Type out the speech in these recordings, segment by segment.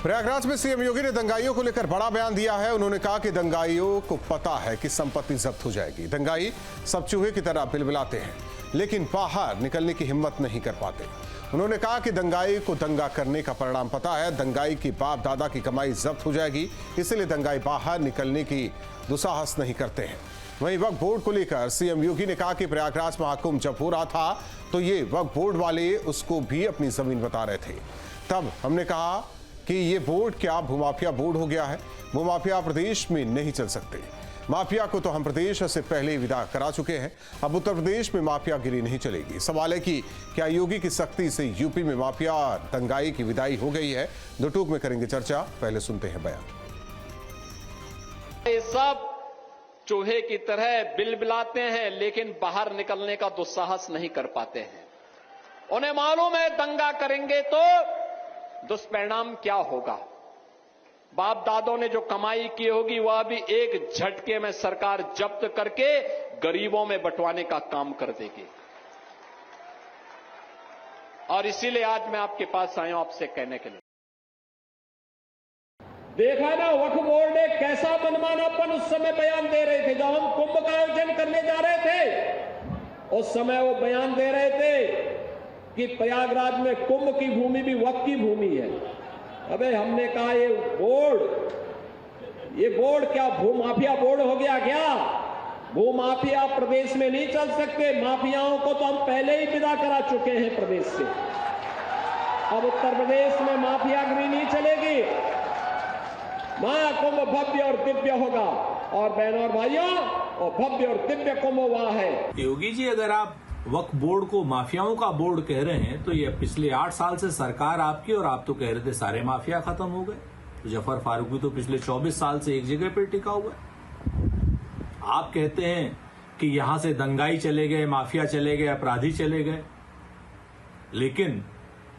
प्रयागराज में सीएम योगी ने दंगाइयों को लेकर बड़ा बयान दिया है। उन्होंने कहा कि दंगाइयों को पता है कि संपत्ति जब्त हो जाएगी। दंगाई सब चूहे की तरह बिलबिलाते हैं, लेकिन बाहर निकलने की हिम्मत नहीं कर पाते। उन्होंने कहा कि दंगाई को दंगा करने का परिणाम पता है। दंगाई की बाप दादा की कमाई जब्त हो जाएगी, इसलिए दंगाई बाहर निकलने की दुस्साहस नहीं करते हैं। वहीं वक्फ बोर्ड को लेकर सीएम योगी ने कहा कि प्रयागराज महाकुंभ जब हो रहा था तो ये वक्फ बोर्ड वाले उसको भी अपनी जमीन बता रहे थे। तब हमने कहा कि ये बोर्ड क्या भूमाफिया बोर्ड हो गया है। भूमाफिया प्रदेश में नहीं चल सकते। माफिया को तो हम प्रदेश से पहले ही विदा करा चुके हैं। अब उत्तर प्रदेश में माफियागिरी नहीं चलेगी। सवाल है कि क्या योगी की सख्ती से यूपी में माफिया दंगाई की विदाई हो गई है? दो टूक में करेंगे चर्चा, पहले सुनते हैं बयान। ये सब चूहे की तरह बिलबिलाते हैं, लेकिन बाहर निकलने का दुस्साहस नहीं कर पाते हैं। उन्हें मालूम है दंगा करेंगे तो दुष्परिणाम क्या होगा। बाप दादों ने जो कमाई की होगी वह भी एक झटके में सरकार जब्त करके गरीबों में बंटवाने का काम कर देगी। और इसीलिए आज मैं आपके पास आया हूं आपसे कहने के लिए। देखा ना वक्फ बोर्ड ने कैसा मनमानापन उस समय बयान दे रहे थे। जब हम कुंभ का आयोजन करने जा रहे थे उस समय वो बयान दे रहे थे कि प्रयागराज में कुंभ की भूमि भी वक्फ की भूमि है। अबे हमने कहा ये बोर्ड क्या भूमाफिया बोर्ड हो गया क्या? भूमाफिया प्रदेश में नहीं चल सकते। माफियाओं को तो हम पहले ही विदा करा चुके हैं प्रदेश से। अब उत्तर प्रदेश में माफियागिरी नहीं चलेगी। महाकुंभ भव्य और दिव्य होगा। और बहनों और भाइयों, और भव्य और दिव्य कुंभ वहां है। योगी जी, अगर आप वक्फ बोर्ड को माफियाओं का बोर्ड कह रहे हैं तो ये पिछले 8 साल से सरकार आपकी, और आप तो कह रहे थे सारे माफिया खत्म हो गए। तो जफर फारूकी तो पिछले 24 साल से एक जगह पर टिका हुआ है। आप कहते हैं कि यहां से दंगाई चले गए, माफिया चले गए, अपराधी चले गए, लेकिन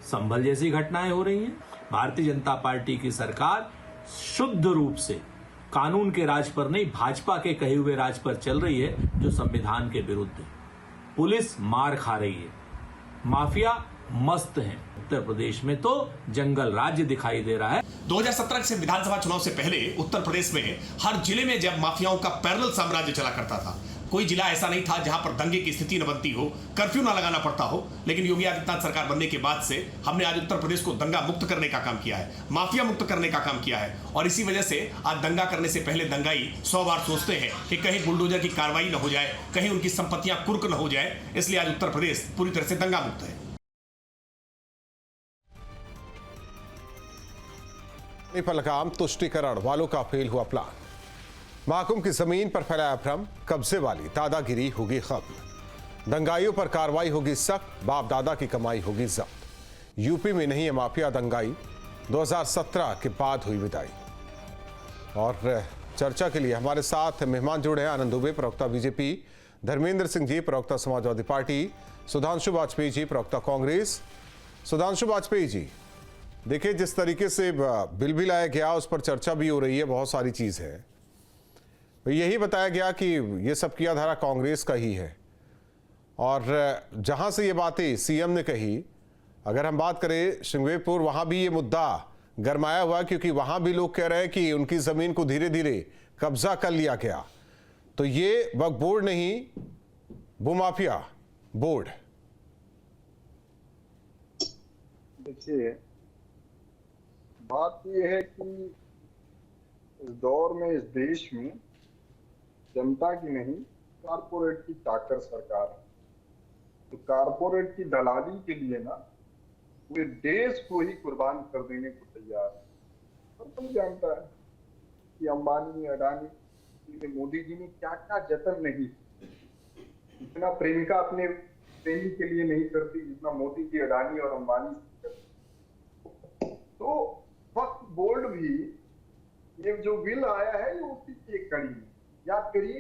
संभल जैसी घटनाएं हो रही हैं। भारतीय जनता पार्टी की सरकार शुद्ध रूप से कानून के राज पर नहीं, भाजपा के कहे हुए राज पर चल रही है, जो संविधान के विरुद्ध है। पुलिस मार खा रही है, माफिया मस्त है। उत्तर प्रदेश में तो जंगल राज्य दिखाई दे रहा है। 2017 से विधानसभा चुनाव से पहले उत्तर प्रदेश में हर जिले में जब माफियाओं का पैरेलल साम्राज्य चला करता था, कोई जिला ऐसा नहीं था जहां पर दंगे की स्थिति न बनती हो, कर्फ्यू ना लगाना पड़ता हो। लेकिन योगी आदित्यनाथ सरकार बनने के बाद से हमने आज उत्तर प्रदेश को दंगा मुक्त करने का काम किया है, माफिया मुक्त करने का काम किया है। और इसी वजह से आज दंगा करने से पहले दंगाई 100 बार सोचते हैं कि कहीं बुलडोजर की कार्रवाई न हो जाए, कहीं उनकी संपत्तियां कुर्क न हो जाए। इसलिए आज उत्तर प्रदेश पूरी तरह से दंगा मुक्त है। पर लगाम तुष्टिकरण वालों का फेल हुआ प्लान। महाकुंभ की जमीन पर फैलाया भ्रम, कब्जे वाली दादागिरी होगी खत्म। दंगाइयों पर कार्रवाई होगी सख्त, बाप दादा की कमाई होगी जब्त। यूपी में नहीं है माफिया दंगाई, 2017 के बाद हुई विदाई। और चर्चा के लिए हमारे साथ मेहमान जुड़े हैं आनंद दुबे, प्रवक्ता बीजेपी, धर्मेंद्र सिंह जी, प्रवक्ता समाजवादी पार्टी, सुधांशु वाजपेयी जी, प्रवक्ता कांग्रेस। सुधांशु वाजपेयी जी, देखिए जिस तरीके से बिल भी लाया गया उस पर चर्चा भी हो रही है, बहुत सारी चीज है। यही बताया गया कि ये सब किया धारा कांग्रेस का ही है। और जहां से ये बातें सीएम ने कही, अगर हम बात करें श्रृंगेरपुर, वहां भी ये मुद्दा गरमाया हुआ, क्योंकि वहां भी लोग कह रहे हैं कि उनकी जमीन को धीरे धीरे कब्जा कर लिया गया। तो ये वक्फ बोर्ड नहीं, भूमाफिया बोर्ड। देखिए, बात यह है कि इस दौर में, इस देश में जनता की नहीं, कारपोरेट की चाकर सरकार है। तो कारपोरेट की दलाली के लिए ना पूरे देश को ही कुर्बान कर देने को तैयार है। और तुम जानता है कि अंबानी, अडानी, मोदी जी ने क्या क्या जतन नहीं, इतना प्रेमिका अपने प्रेमी के लिए नहीं करती जितना मोदी जी, अडानी और अंबानी करती। तो वक्फ बोर्ड भी, ये जो बिल आया है ये उसी की एक कड़ी है। याद करिए,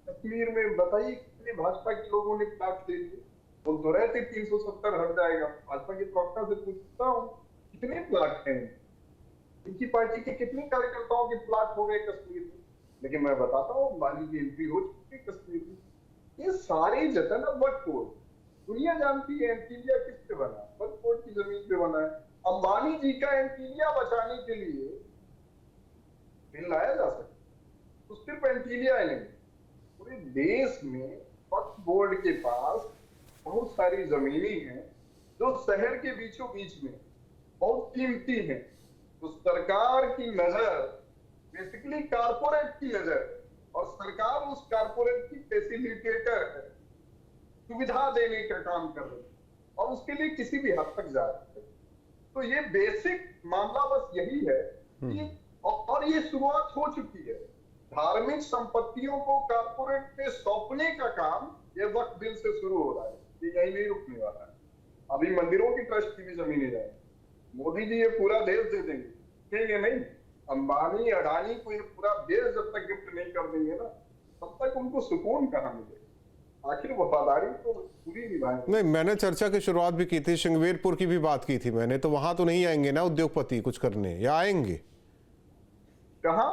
कश्मीर में बताइए कितने भाजपा के लोगों ने प्लाट दे दिए। बोल तो रहे थे 370 हट जाएगा। भाजपा के प्रवक्ता से पूछता हूँ कितने प्लाट हैं, इनकी पार्टी के कितने कार्यकर्ताओं के प्लाट हो गए कश्मीर में। लेकिन मैं बताता हूँ, अंबानी की एंट्री हो चुकी है कश्मीर में। ये सारे जतन अब वक्फ बोर्ड, दुनिया जानती है इंडिया किस पे बना, वक्फ बोर्ड की जमीन पे बना है। अंबानी जी का एंटीलिया बचाने के लिए बिल लाया जा सकता, तो सिर्फ एंटीलिया ही नहीं, पूरे देश में वक्फ बोर्ड के पास बहुत सारी जमीनें हैं जो शहर के बीचों बीच में बहुत कीमती हैं। तो सरकार की नजर बेसिकली कारपोरेट की नजर है, और सरकार उस कारपोरेट की फैसिलिटेटर है, सुविधा देने का काम कर रही है, और उसके लिए किसी भी हद तक जा रही है। तो ये बेसिक मामला बस यही है कि, और ये शुरुआत हो चुकी है, धार्मिक संपत्तियों को कारपोरेट पे सौंपने का काम ये वक्त बिल से शुरू हो रहा है, ये यही नहीं रुकने वाला है। अभी मंदिरों की ट्रस्ट की भी जमीनें जाएंगी, मोदी जी ये पूरा देश दे देंगे, कहेंगे नहीं, अंबानी अडानी को ये पूरा देश जब तक गिफ्ट नहीं कर देंगे ना, तब तक उनको सुकून कहाँ मिलेगा। आखिर वफादारी तो पूरी निभाएंगे। नहीं, मैंने चर्चा की शुरुआत भी की थी, श्रृंगेरपुर की भी बात की थी मैंने, तो वहां तो नहीं आएंगे ना उद्योगपति कुछ करने, या आएंगे? कहाँ?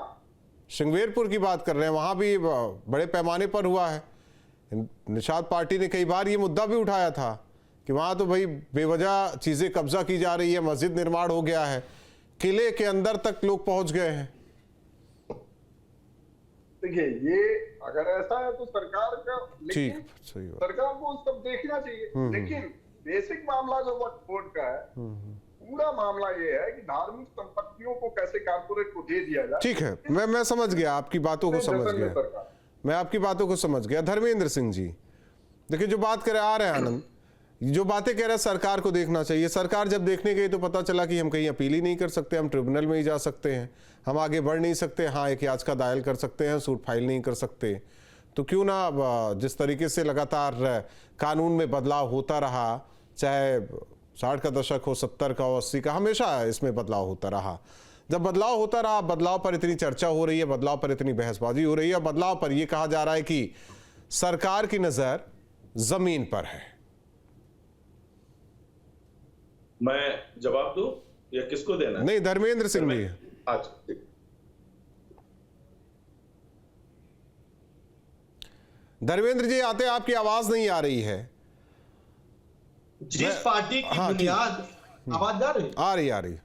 श्रृंगेरपुर की बात कर रहे हैं, वहां भी बड़े पैमाने पर हुआ है। निषाद पार्टी ने कई बार ये मुद्दा भी उठाया था कि वहां तो भाई बेवजह चीजें कब्जा की जा रही है, मस्जिद निर्माण हो गया है, किले के अंदर तक लोग पहुंच गए हैं। देखिए, ये अगर ऐसा है तो सरकार का, लेकिन सही बात, सरकार को सब देखना चाहिए। लेकिन बेसिक मामला जो वक्फ बोर्ड का है, पूरा मामला ये है कि धार्मिक संपत्तियों को कैसे कारपोरेट को दे दिया जाए। ठीक है, मैं समझ गया आपकी बातों को, समझ गया मैं आपकी बातों को समझ गया। धर्मेंद्र सिंह जी, देखिए जो बात करे आ रहे हैं आनंद, जो बातें कह रहे हैं सरकार को देखना चाहिए। सरकार जब देखने गई तो पता चला कि हम कहीं अपील ही नहीं कर सकते, हम ट्रिब्यूनल में ही जा सकते हैं, हम आगे बढ़ नहीं सकते। हाँ, एक याचिका दायर कर सकते हैं, सूट फाइल नहीं कर सकते। तो क्यों ना, जिस तरीके से लगातार कानून में बदलाव होता रहा, चाहे 60 का दशक हो, 70 का हो, 80 का, हमेशा इसमें बदलाव होता रहा। जब बदलाव होता रहा, बदलाव पर इतनी चर्चा हो रही है, बदलाव पर इतनी बहसबाजी हो रही है, बदलाव पर यह कहा जा रहा है कि सरकार की नजर जमीन पर है। मैं जवाब दूं या किसको देना है? नहीं, धर्मेंद्र सिंह जी। अच्छा, धर्मेंद्र जी आते, आपकी आवाज नहीं आ रही है। जिस पार्टी की बुनियाद, आवाज आ रही? आ रही।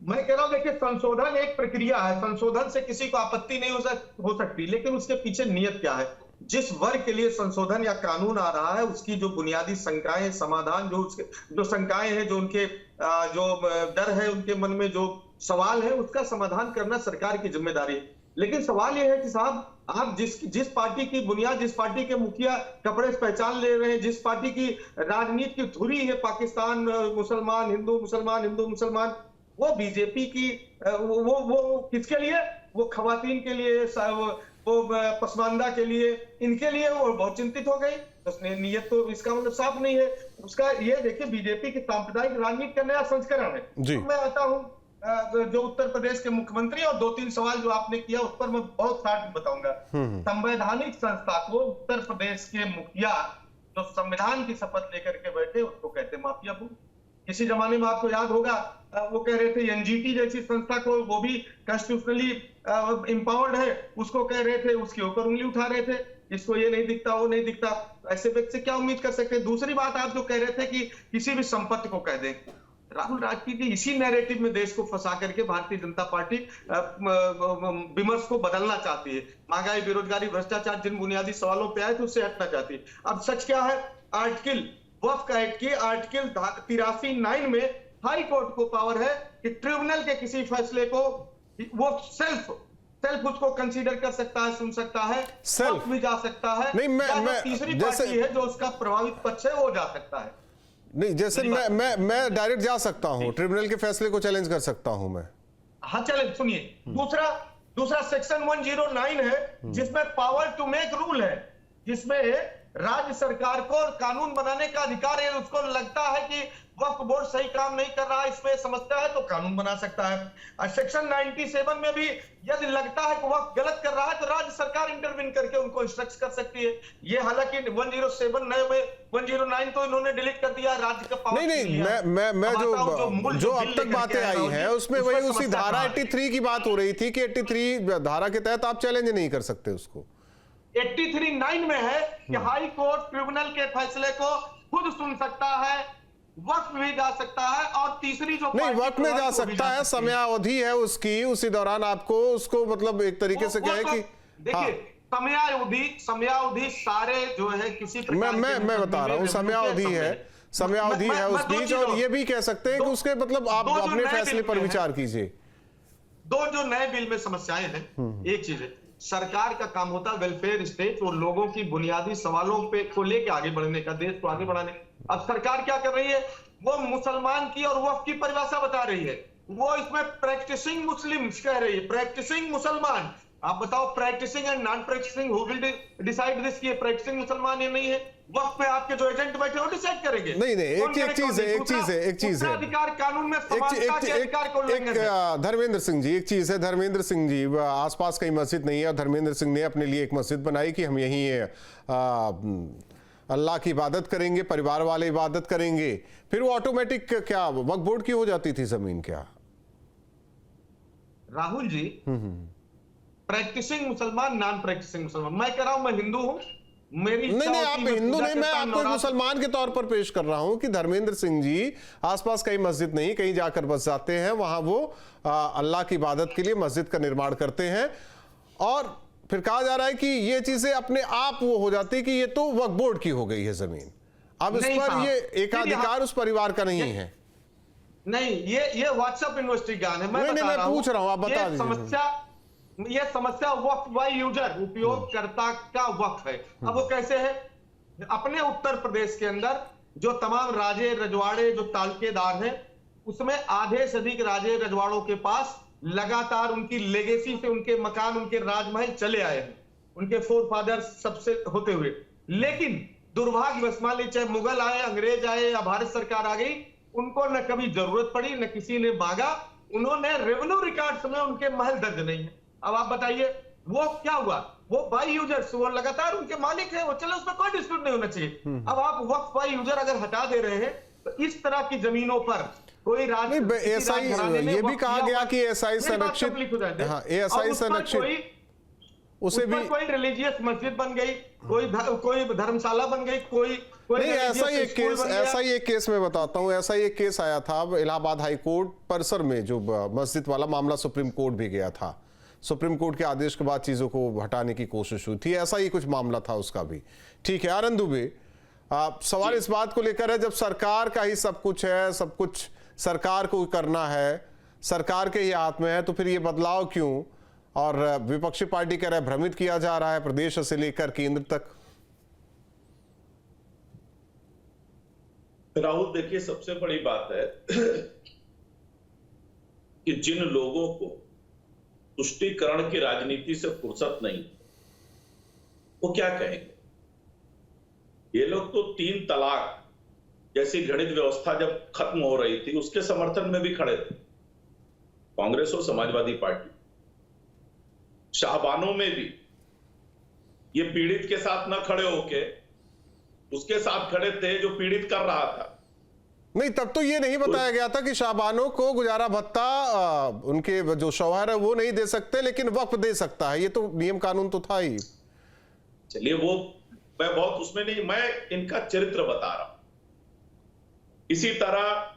मैं कह रहा हूं, देखिए, संशोधन एक प्रक्रिया है, संशोधन से किसी को आपत्ति नहीं हो सकती, लेकिन उसके पीछे नियत क्या है? जिस वर्ग के लिए संशोधन या कानून आ रहा है, उसकी जो बुनियादी शंकाएं, समाधान, जो शंकाएं हैं, जो उनके जो डर है, उनके मन में जो सवाल है, उसका समाधान करना सरकार की जिम्मेदारी है। लेकिन सवाल यह है कि साहब, आप जिस पार्टी की बुनियाद, जिस पार्टी के मुखिया कपड़े पहचान ले रहे हैं, जिस पार्टी की राजनीति की धुरी है पाकिस्तान मुसलमान, हिंदू मुसलमान, हिंदू मुसलमान, वो बीजेपी की, वो किसके लिए? वो खवातीन के लिए, वो पसमानदा के लिए, इनके लिए वो बहुत चिंतित हो गई। उसने नियत तो इसका मतलब साफ नहीं है उसका। ये देखिए, बीजेपी की सांप्रदायिक राजनीति का नया संस्करण है। तो मैं आता हूँ जो उत्तर प्रदेश के मुख्यमंत्री, और 2-3 सवाल जो आपने किया उस पर मैं बहुत शार्ट बताऊंगा। संवैधानिक संस्था को उत्तर प्रदेश के मुखिया जो संविधान की शपथ लेकर के बैठे, उसको कहते माफिया बोर्ड। किसी जमाने में आपको याद होगा, वो कह रहे थे एनजीटी जैसी संस्था को, वो भी कॉन्स्टिट्यूशनली एम्पावर्ड है, उसको कह रहे थे, उसके ऊपर उंगली उठा रहे थे, इसको ये नहीं दिखता, वो नहीं दिखता। ऐसे व्यक्ति से क्या उम्मीद कर सकते हैं? दूसरी बात, आप जो कह रहे थे कि किसी भी संपत्ति को कह दें, राहुल राजनीति की इसी नैरेटिव में देश को फंसा करके भारतीय जनता पार्टी विमर्श को बदलना चाहती है। महंगाई, बेरोजगारी, भ्रष्टाचार, जिन बुनियादी सवालों पे आए थे उससे हटना चाहती है। अब सच क्या है? वक्फ एक्ट की आर्टिकल 83(9) में हाई कोर्ट को पावर है कि ट्रिब्यूनल के किसी फैसले को वो सेल्फ उसको कंसीडर कर सकता है, सुन सकता है, सेल्फ भी जा सकता है। नहीं, मैं तीसरी पार्टी है जो उसका प्रभावित पक्ष है, वो जा सकता है। नहीं, जैसे मैं डायरेक्ट जा सकता हूं, ट्रिब्यूनल के फैसले को चैलेंज कर सकता हूं मैं। हाँ, चैलेंज सुनिए। दूसरा सेक्शन 109 है, जिसमें पावर टू मेक रूल है, जिसमें राज्य सरकार को कानून बनाने का अधिकार है। उसको लगता है कि वक्फ बोर्ड सही काम नहीं कर रहा है, इसमें समझता है, तो कानून बना सकता है। और सेक्शन 97 में भी यदि लगता है कि वक्फ गलत कर रहा है, तो राज्य सरकार इंटरवीन करके उनको इंस्ट्रक्ट कर सकती है। ये हालांकि 107 नए में 109 तो इन्होंने डिलीट कर दिया, राज्य का पावर। नहीं, मैं जो अब तक बातें आई हैं उसमें वही उसी धारा 83 की बात हो रही थी कि 83 धारा के तहत आप चैलेंज नहीं कर सकते उसको। 83(9) में है कि हाई कोर्ट ट्रिब्यूनल के फैसले को खुद सुन सकता है, वक्त भी जा सकता है, और तीसरी जो नहीं, वक्त में जा सकता है, समयावधि है उसकी, उसी दौरान आपको उसको मतलब एक तरीके से कहे कि देखिए समयावधि सारे जो है किसी मैं बता रहा हूं, समयावधि है उस बीच, और ये भी कह सकते हैं कि उसके मतलब आप अपने फैसले पर विचार कीजिए। दो जो नए बिल में समस्याएं हैं, एक चीज है, सरकार का काम होता है वेलफेयर स्टेट और लोगों की बुनियादी सवालों पे को लेकर आगे बढ़ने का, देश को आगे बढ़ाने। अब सरकार क्या कर रही है, वो मुसलमान की और वक्फ की परिभाषा बता रही है, वो इसमें प्रैक्टिसिंग मुस्लिम्स कह रही है, प्रैक्टिसिंग मुसलमान। आप बताओ practicing and non practicing who will decide this, कि प्रैक्टिसिंग मुसलमान ये नहीं है, वक्त पे आपके जो एजेंट बैठे वो डिसाइड करेंगे। नहीं एक चीज है अधिकार कानून में समानता के अधिकार को उल्लंघन है। धर्मेंद्र सिंह जी, एक चीज है, धर्मेंद्र सिंह जी, आसपास कहीं मस्जिद नहीं है और धर्मेंद्र सिंह ने अपने लिए एक मस्जिद बनाई कि हम यहीं अल्लाह की इबादत करेंगे, परिवार वाले इबादत करेंगे, फिर वो ऑटोमेटिक क्या वक्फ बोर्ड की हो जाती थी जमीन? क्या राहुल जी, प्रैक्टिसिंग मुसलमान नॉन प्रैक्टिसिंग मुसलमान, मैं कह रहा हूं मैं हिंदू हूं, मेरी नहीं आप हिंदू नहीं, मैं आपको एक मुसलमान के तौर पर पेश कर रहा हूं कि धर्मेंद्र सिंह जी आसपास कहीं मस्जिद नहीं, कहीं जाकर बस जाते हैं, वहां वो अल्लाह की इबादत के लिए मस्जिद का निर्माण करते हैं, और फिर कहा जा रहा है कि ये चीजें अपने आप वो हो जाती है कि ये तो वक्फ बोर्ड की हो गई है जमीन, अब इस पर ये एकाधिकार उस परिवार का नहीं है। नहीं, ये व्हाट्सएप यूनिवर्सिटी ज्ञान है, मैं पूछ रहा हूं, आप बता दीजिए। ये समस्या वक्फ बाय यूजर, उपयोगकर्ता का वक्फ है। अब वो कैसे है, अपने उत्तर प्रदेश के अंदर जो तमाम राजे रजवाड़े जो तालुकेदार हैं, उसमें आधे से अधिक राजे रजवाड़ों के पास लगातार उनकी लेगेसी से उनके मकान, उनके राजमहल चले आए हैं, उनके फोर फादर सबसे होते हुए। लेकिन दुर्भाग्यवश मान लीजिए चाहे मुगल आए, अंग्रेज आए या भारत सरकार आ गई, उनको न कभी जरूरत पड़ी, न किसी ने मांगा, उन्होंने रेवेन्यू रिकॉर्ड्स में उनके महल दर्ज नहीं है। अब आप बताइए वो क्या हुआ, वो बाय यूजर्स, वो लगातार उनके मालिक है, वो चले, उसमें कोई डिस्प्यूट नहीं होना चाहिए। अब आप वक्फ बाय यूजर अगर हटा दे रहे हैं तो इस तरह की जमीनों पर कोई एसआई, ये भी कहा गया कि एसआई संरक्षित, हाँ एसआई संरक्षित, उसे भी कोई रिलीजियस मस्जिद बन गई, कोई धर्मशाला बन गई, कोई नहीं। ऐसा ही एक केस मैं बताता हूं, ऐसा ही एक केस आया था इलाहाबाद हाई कोर्ट परिसर में, जो मस्जिद वाला मामला सुप्रीम कोर्ट भी गया था, सुप्रीम कोर्ट के आदेश के बाद चीजों को हटाने की कोशिश हुई थी, ऐसा ही कुछ मामला था उसका भी। ठीक है आनंद दुबे, सवाल इस बात को लेकर है, जब सरकार का ही सब कुछ है, सब कुछ सरकार को करना है, सरकार के ही हाथ में है, तो फिर ये बदलाव क्यों? और विपक्षी पार्टी कह रहा है भ्रमित किया जा रहा है प्रदेश से लेकर केंद्र तक। राहुल देखिए, सबसे बड़ी बात है कि जिन लोगों को तुष्टीकरण की राजनीति से फुर्सत नहीं, वो क्या कहेंगे? ये लोग तो 3 तलाक जैसी घृणित व्यवस्था जब खत्म हो रही थी उसके समर्थन में भी खड़े थे, कांग्रेस और समाजवादी पार्टी। शाहबानों में भी ये पीड़ित के साथ न खड़े होके उसके साथ खड़े थे जो पीड़ित कर रहा था। नहीं, तब तो ये नहीं बताया गया था कि शाहबानों को गुजारा भत्ता उनके जो शौहर है वो नहीं दे सकते, लेकिन वक्फ दे सकता है, ये तो नियम कानून तो था ही। चलिए वो मैं बहुत उसमें नहीं, मैं इनका चरित्र बता रहा हूं। इसी तरह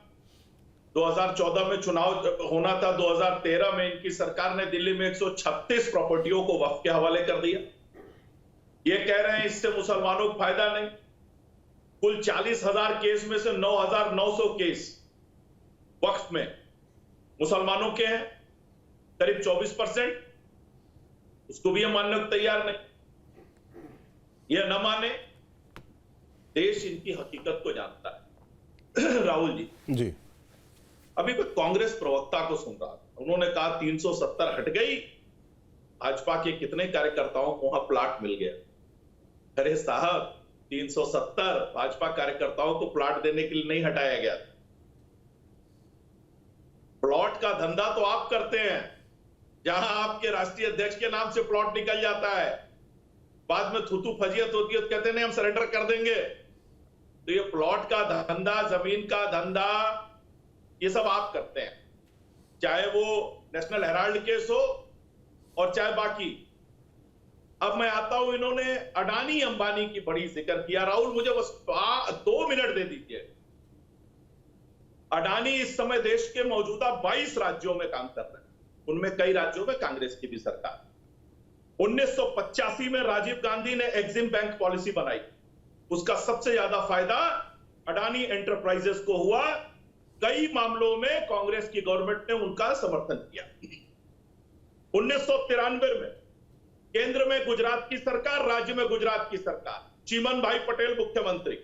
2014 में चुनाव होना था, 2013 में इनकी सरकार ने दिल्ली में 136 प्रॉपर्टियों को वक्फ के हवाले कर दिया। ये कह रहे हैं इससे मुसलमानों को फायदा नहीं। कुल 40,000 केस में से 9,900 केस वक्फ में मुसलमानों के हैं, करीब 24%। उसको भी ये मानने को तैयार नहीं। ये न माने, देश इनकी हकीकत को जानता है। राहुल जी अभी मैं कांग्रेस प्रवक्ता को सुन रहा था, उन्होंने कहा 370 हट गई, भाजपा के कितने कार्यकर्ताओं को वहां प्लाट मिल गया। अरे साहब, 370 भाजपा कार्यकर्ताओं को प्लाट देने के लिए नहीं हटाया गया। प्लॉट का धंधा तो आप करते हैं, जहां आपके राष्ट्रीय अध्यक्ष के नाम से प्लॉट निकल जाता है, बाद में थुथु फजियत होती है तो कहते नहीं हम सरेंडर कर देंगे। तो ये प्लॉट का धंधा, जमीन का धंधा, ये सब आप करते हैं, चाहे वो नेशनल हेराल्ड केस हो और चाहे बाकी। अब मैं आता हूं, इन्होंने अडानी अंबानी की बड़ी जिक्र किया। राहुल मुझे बस 2 मिनट दे दीजिए। अडानी इस समय देश के मौजूदा 22 राज्यों में काम कर रहे हैं, उनमें कई राज्यों में कांग्रेस की भी सरकार। 1985 में राजीव गांधी ने एक्सिम बैंक पॉलिसी बनाई, उसका सबसे ज्यादा फायदा अडानी एंटरप्राइजेस को हुआ। कई मामलों में कांग्रेस की गवर्नमेंट ने उनका समर्थन किया। 1993 में केंद्र में गुजरात की सरकार, राज्य में गुजरात की सरकार, चिमन भाई पटेल मुख्यमंत्री,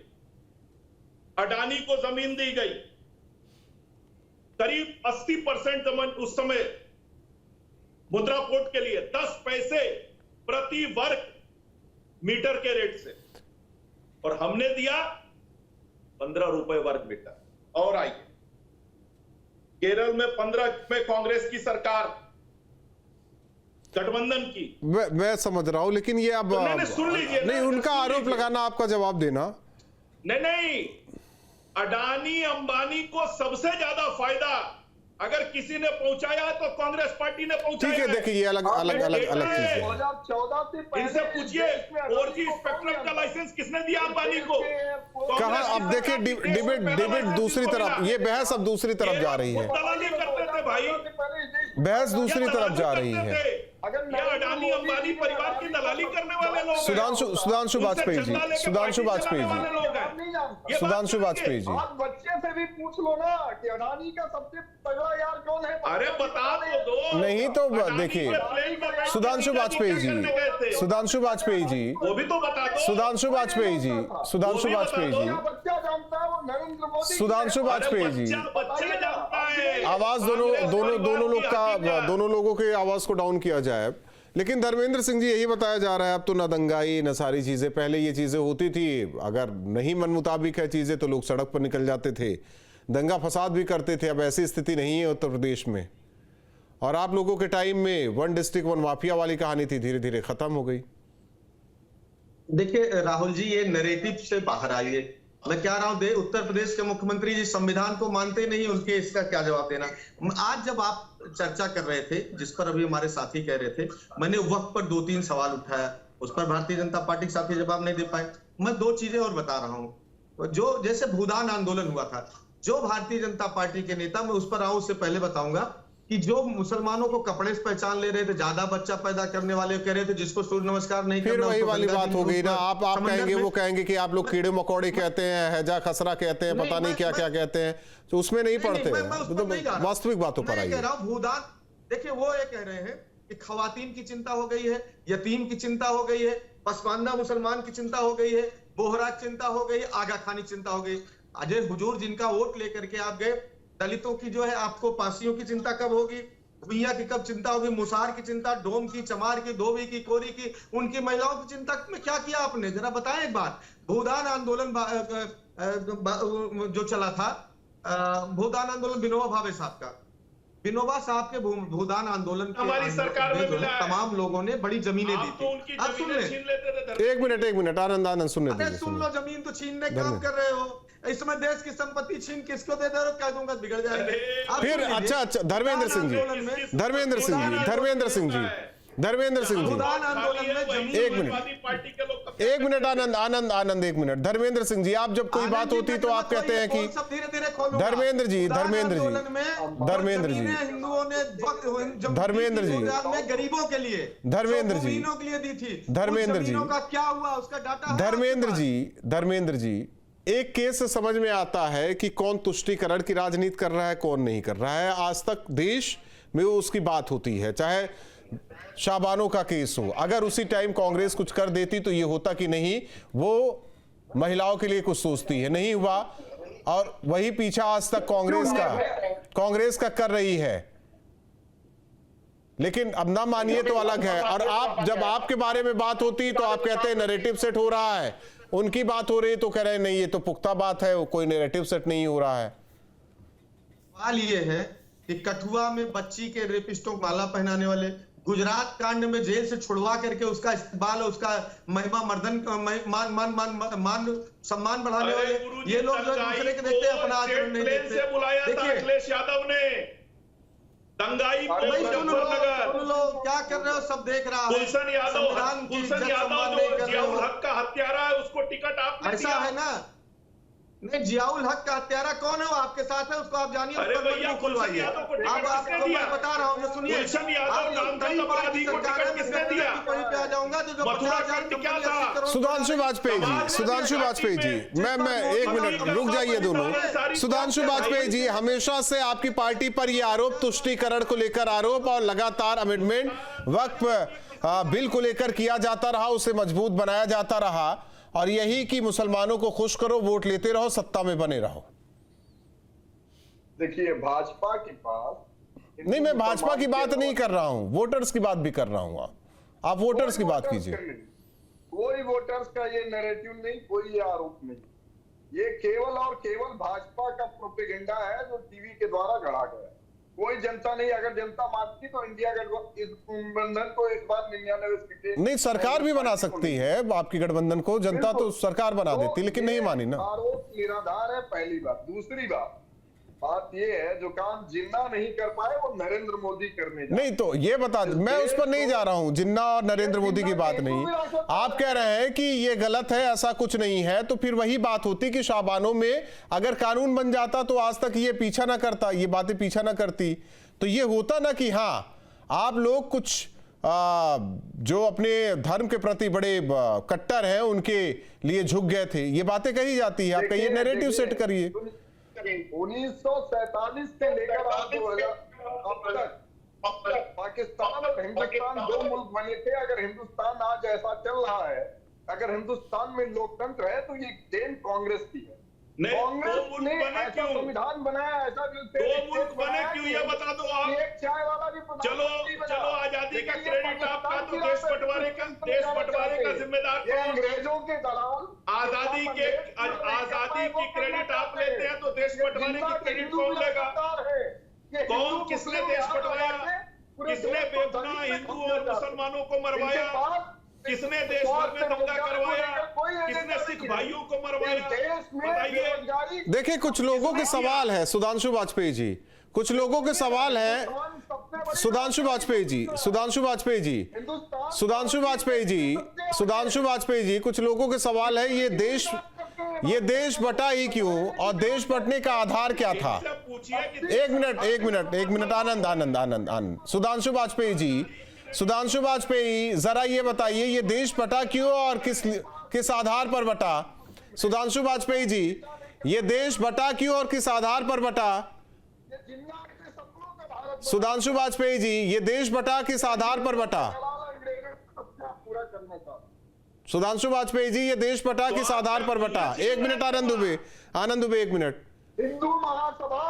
अडानी को जमीन दी गई। करीब 80% जमीन उस समय मुद्रा पोर्ट के लिए 10 पैसे प्रति वर्ग मीटर के रेट से, और हमने दिया 15 रुपए वर्ग मीटर। और आइए, केरल में 15 में कांग्रेस की सरकार, गठबंधन की। मैं समझ रहा हूं, लेकिन ये अब सुन लीजिए, नहीं, उनका आरोप लगाना, आपका जवाब देना। नहीं, अडानी अंबानी को सबसे ज्यादा फायदा अगर किसी ने पहुंचाया तो कांग्रेस पार्टी ने पहुंचाया। ठीक है, देखिए ये अलग अलग अलग अलग चीज है। 2014 से पहले इनसे पूछिए 4G स्पेक्ट्रम का लाइसेंस किसने दिया अंबानी को? कहा, अब देखिए डिबेट दूसरी तरफ, ये बहस अब दूसरी तरफ जा रही है, दलाली करते थे भाई, बहस दूसरी तरफ जा रही है। अडानी अंबानी परिवार की दलाली करने वाले लोग, सुधांशु वाजपेयी जी, सुधांशु वाजपेयी जी, आप बच्चे से भी पूछ लो ना कि अडानी का सबसे तगड़ा यार कौन है। अरे बता तो दो। नहीं तो देखिए, सुधांशु वाजपेयी जी, सुधांशु वाजपेयी जी, वो भी तो बता दो। सुधांशु वाजपेयी जी, सुधांशु वाजपेयी जी, बच्चा जानता है वो नरेंद्र मोदी। सुधांशु वाजपेयी जी, बच्चा जानता है। आवाज दोनों लोगों के आवाज को डाउन किया जाए। लेकिन धर्मेंद्र सिंह जी, यही बताया जा रहा है अब तो न दंगाई न सारी चीजें, पहले ये चीजें होती थी, अगर नहीं मन मुताबिक है चीजें तो लोग सड़क पर निकल जाते थे, दंगा फसाद भी करते थे। अब ऐसी स्थिति नहीं है उत्तर प्रदेश में, और आप लोगों के टाइम में 1 डिस्ट्रिक्ट 1 माफिया वाली कहानी थी, धीरे धीरे खत्म हो गई। देखिए राहुल जी, ये नैरेटिव से बाहर आइए। मैं क्या रहा हूं, उत्तर प्रदेश के मुख्यमंत्री जी संविधान को मानते नहीं, उनके इसका क्या जवाब देना। आज जब आप चर्चा कर रहे थे, जिस पर अभी हमारे साथी कह रहे थे, मैंने वक्त पर 2-3 सवाल उठाया, उस पर भारतीय जनता पार्टी के साथी जवाब नहीं दे पाए। मैं 2 चीजें और बता रहा हूं। जो जैसे भूदान आंदोलन हुआ था, जो भारतीय जनता पार्टी के नेता, मैं उस पर आऊं उससे पहले बताऊंगा कि जो मुसलमानों को कपड़े से पहचान ले रहे थे, ज्यादा बच्चा पैदा करने वाले कह रहे थे, जिसको सूर्य नमस्कार नहीं फिर वही वाली बात हो गई ना। आप कहेंगे, वो कहेंगे कि आप लोग कीड़े मकोड़े कहते हैं, हैजा खसरा कहते हैं, पता नहीं क्या क्या कहते हैं, तो उसमें नहीं पढ़ते हैं, वास्तविक बातों पर आइए। भूदान, देखिए वो ये कह रहे हैं कि खवातीन की चिंता हो गई है, यतीम की चिंता हो गई है, पसमानदा मुसलमान की चिंता हो गई है, बोहरा की चिंता हो गई, आगा खानी चिंता हो गई। अजय हुजूर जिनका वोट लेकर के आप गए, दलितों की जो है आपको पासियों की चिंता कब होगी, भुइया की कब चिंता होगी, मुसार की चिंता, डोम की, चमार की, धोबी की, कोरी की, उनकी महिलाओं की चिंता में क्या किया आपने, जरा बताएं एक बार। भूदान आंदोलन जो चला था, भूदान आंदोलन विनोबा भावे साहब का, विनोबा साहब के भूदान आंदोलन के हमारी सरकार में तमाम लोगों ने बड़ी जमीनें दी थी। आप सुन लें, एक मिनट आनंद सुनने दीजिए। सुन लो, जमीन तो छीनने काम कर रहे हो, इसमें देश की संपत्ति छीन किसको दे रहे हो, कह दूंगा बिगड़ जाएगा। फिर अच्छा, धर्मेंद्र सिंह जी, एक मिनट आनंद, एक मिनट। धर्मेंद्र सिंह जी, आप जब कोई बात होती तो आप कहते हैं कि धर्मेंद्र जी गरीबों के लिए, धर्मेंद्र जी का क्या हुआ उसका डाटा। धर्मेंद्र जी, एक केस से समझ में आता है कि कौन तुष्टीकरण की राजनीति कर रहा है, कौन नहीं कर रहा है। आज तक देश में उसकी बात होती है, चाहे शाबानो का केस हो। अगर उसी टाइम कांग्रेस कुछ कर देती तो ये होता कि नहीं, वो महिलाओं के लिए कुछ सोचती है, नहीं हुआ, और वही पीछा आज तक कांग्रेस का कर रही है। लेकिन अब ना मानिए तो अलग है। और आप, जब आपके बारे में बात होती तो आप कहते हैं नैरेटिव सेट हो रहा है, उनकी बात हो रही तो कह रहे नहीं, ये तो पुख्ता बात है, कोई नैरेटिव सेट नहीं हो रहा है। सवाल ये है कि कठुआ में बच्ची के रेपिस्टों को माला पहनाने वाले, गुजरात कांड में जेल से छुड़वा करके उसका इस्तेमाल, उसका महिमा मर्दन, मान सम्मान बढ़ाने वाले, ये लोग जो दूसरे के देखते हैं अपना आचरण नहीं देखते। देखिए अखिलेश यादव ने दंगाई को सुन लो क्या कर रहे हो, सब देख रहा है। गुलशन यादव जो जियाउल हक का हत्यारा है, उसको टिकट आप ऐसा है ना, नहीं, जियाउल हक का हत्यारा कौन है? वो आपके साथ है, उसको आप जानिए, अरे उसका भैया, मुंह खुलवाइए। यादव को टिकट आप किसने आपको दिया? मैं बता रहा हूँ, ये सुनिए। गुलशन यादव नामधन अपराधी को टिकट किसने दिया? वहीं पे आ जाऊंगा जो मथुरा 50,000 कांड क्या था? कंपनी 80 करोड़ सुधांशु वाजपेयी जी, सुधांशु वाजपेयी जी, मैं एक मिनट रुक जाइए दोनों। सुधांशु वाजपेयी जी, हमेशा से आपकी पार्टी पर यह आरोप, तुष्टीकरण को लेकर आरोप और लगातार अमेंडमेंट वक्फ बिल को लेकर किया जाता रहा, उसे मजबूत बनाया जाता रहा और यही कि मुसलमानों को खुश करो, वोट लेते रहो, सत्ता में बने रहो। देखिए, भाजपा के पास नहीं, मैं भाजपा की बात नहीं कर रहा हूं, वोटर्स की बात भी कर रहा हूं। आप वोटर्स की बात कीजिए। कोई वोटर्स का ये नैरेटिव नहीं, कोई ये आरोप नहीं, ये केवल और केवल भाजपा का प्रोपेगेंडा है जो टीवी के द्वारा गढ़ा गया। कोई जनता नहीं, अगर जनता मानती तो इंडिया गठबंधन को इस बार 99 सीटें नहीं, सरकार भी बना सकती है आपकी गठबंधन को, जनता तो सरकार बना देती, लेकिन नहीं मानी ना। आरोप निराधार है, पहली बात। दूसरी बात ये है, जो काम जिन्ना नहीं कर पाए वो नरेंद्र मोदी करने जाए। नहीं तो ये बता, मैं उस पर नहीं जा रहा हूं, जिन्ना और नरेंद्र मोदी की बात नहीं। आप कह रहे हैं कि ये गलत है, ऐसा कुछ नहीं है, तो फिर वही बात होती कि शाबानों में अगर कानून बन जाता तो आज तक ये पीछा ना करता, ये बातें पीछा ना करती। तो ये होता ना कि हाँ, आप लोग कुछ जो अपने धर्म के प्रति बड़े कट्टर हैं उनके लिए झुक गए थे, ये बातें कही जाती है। आपका ये नैरेटिव सेट करिए। 1947 से लेकर आज 2000 अब तक पाकिस्तान और हिंदुस्तान दो मुल्क बने थे। अगर हिंदुस्तान आज ऐसा चल रहा है, अगर हिंदुस्तान में लोकतंत्र है, तो ये देन कांग्रेस की है। कांग्रेस ने ऐसा संविधान बनाया, ऐसा दो मुल्क बने क्यों, ये बता दो आप। एक चाय वाला भी चलो आजादी का क्रेडिट आपका, तो देश बंटवारे का जिम्मेदार ये अंग्रेजों के दलाल। आजादी की क्रेडिट आप लेते हैं तो देश बंटवारे की क्रेडिट कौन लेगा? कौन, किसने देश बंटवाया? किसने बेगुनाह हिंदू और मुसलमानों को मरवाया? किसने देश भर में दंगा करवाया? किसने सिख भाइयों को मरवाया? बताइए। देखिए, कुछ लोगों के सवाल है सुधांशु वाजपेयी जी, कुछ लोगों के सवाल है सुधांशु वाजपेयी जी, सुधांशु वाजपेयी जी, सुधांशु वाजपेयी जी, सुधांशु वाजपेयी जी, कुछ लोगों के सवाल है ये देश बटा ही क्यों और देश बटने का आधार क्या था? एक मिनट, आनंद, सुधांशु वाजपेयी जी, सुधांशु वाजपेयी, जरा ये बताइए ये देश बटा क्यों और किस आधार पर बटा? सुधांशु वाजपेयी जी, ये देश बटा क्यों और किस आधार पर बटा? सुधांशु वाजपेयी जी, ये देश बटा किस आधार पर बटा? सुधांशु वाजपेयी जी, ये देश बटा किस आधार पर बटा? एक मिनट आनंद दुबे, एक मिनट। हिंदू महासभा।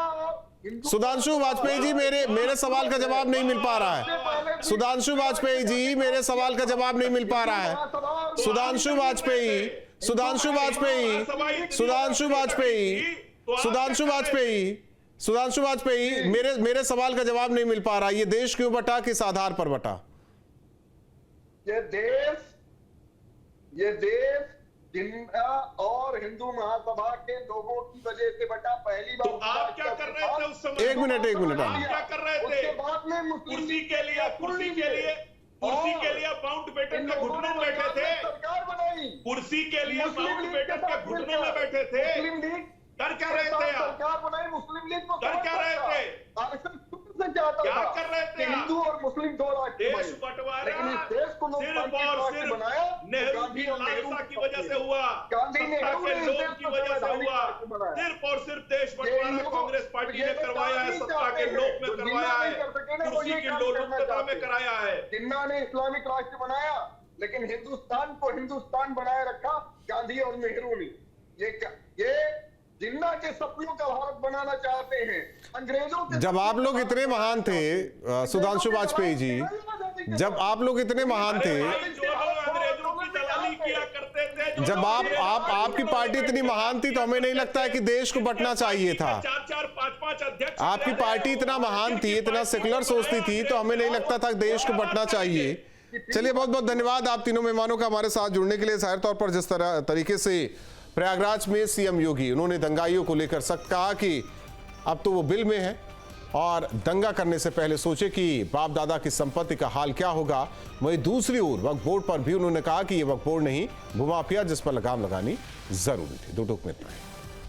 सुधांशु वाजपेयी जी, मेरे सवाल का जवाब नहीं मिल पा रहा है। सुधांशु वाजपेयी जी, मेरे सवाल का जवाब नहीं मिल पा रहा है। सुधांशु वाजपेयी, सुधांशु वाजपेयी, सुधांशु वाजपेयी, सुधांशु वाजपेयी, सुधांशु वाजपेयी, मेरे सवाल का जवाब नहीं मिल पा रहा। ये देश क्यों बटा, किस आधार पर बटा? ये देश जिन्ना और हिंदू महासभा के लोगों की वजह से बटा। पहली बार तो आप क्या कर रहे थे उस समय? एक मिनट आप क्या कर रहे थे? उसके बाद में कुर्सी के लिए माउंटबेटन के घुटनों में बैठे थे। सरकार बनाई। कुर्सी के लिए माउंटबेटन के घुटनों में बैठे थे। मुस्लिम लीग कर क्या रहे थे आप? सरकार बनाई, मुस्लिम लीग को कर क्या रहे थे? क्या कर रहे थे? हिंदू और मुस्लिम दो राष्ट्र देश बंटवारा लेकिन इस देश को सिर्फ और सिर्फ नेहरू की लालसा की वजह से हुआ, गांधी ने सत्ता के लोभ की वजह से हुआ। सिर्फ और सिर्फ देश बंटवारा कांग्रेस पार्टी ने करवाया है, सत्ता के लोभ में करवाया है, कुर्सी की लोलुपता में कराया है। जिन्ना ने इस्लामिक राष्ट्र बनाया, लेकिन हिंदुस्तान को हिंदुस्तान बनाए रखा गांधी और नेहरू ने। ये जिन्ना के सपनों का भारत बनाना चाहते हैं। अंग्रेजों के जब आप लोग इतने महान थे सुधांशु वाजपेयी जी, जब आप लोग इतने महान थे, जब आपकी पार्टी इतनी महान थी, तो हमें नहीं लगता है कि देश को बंटना चाहिए था। आपकी पार्टी इतना महान थी, इतना सेकुलर सोचती थी, तो हमें नहीं लगता था देश को बंटना चाहिए। चलिए, बहुत बहुत धन्यवाद आप तीनों मेहमानों का हमारे साथ जुड़ने के लिए। जाहिर तौर पर जिस तरीके से प्रयागराज में सीएम योगी, उन्होंने दंगाइयों को लेकर सख्त कहा कि अब तो वो बिल में है और दंगा करने से पहले सोचे कि बाप दादा की संपत्ति का हाल क्या होगा। वहीं दूसरी ओर वक्फ बोर्ड पर भी उन्होंने कहा कि ये वक्फ बोर्ड नहीं, भूमाफिया जिस पर लगाम लगानी जरूरी थी। दो टूक में इतना है।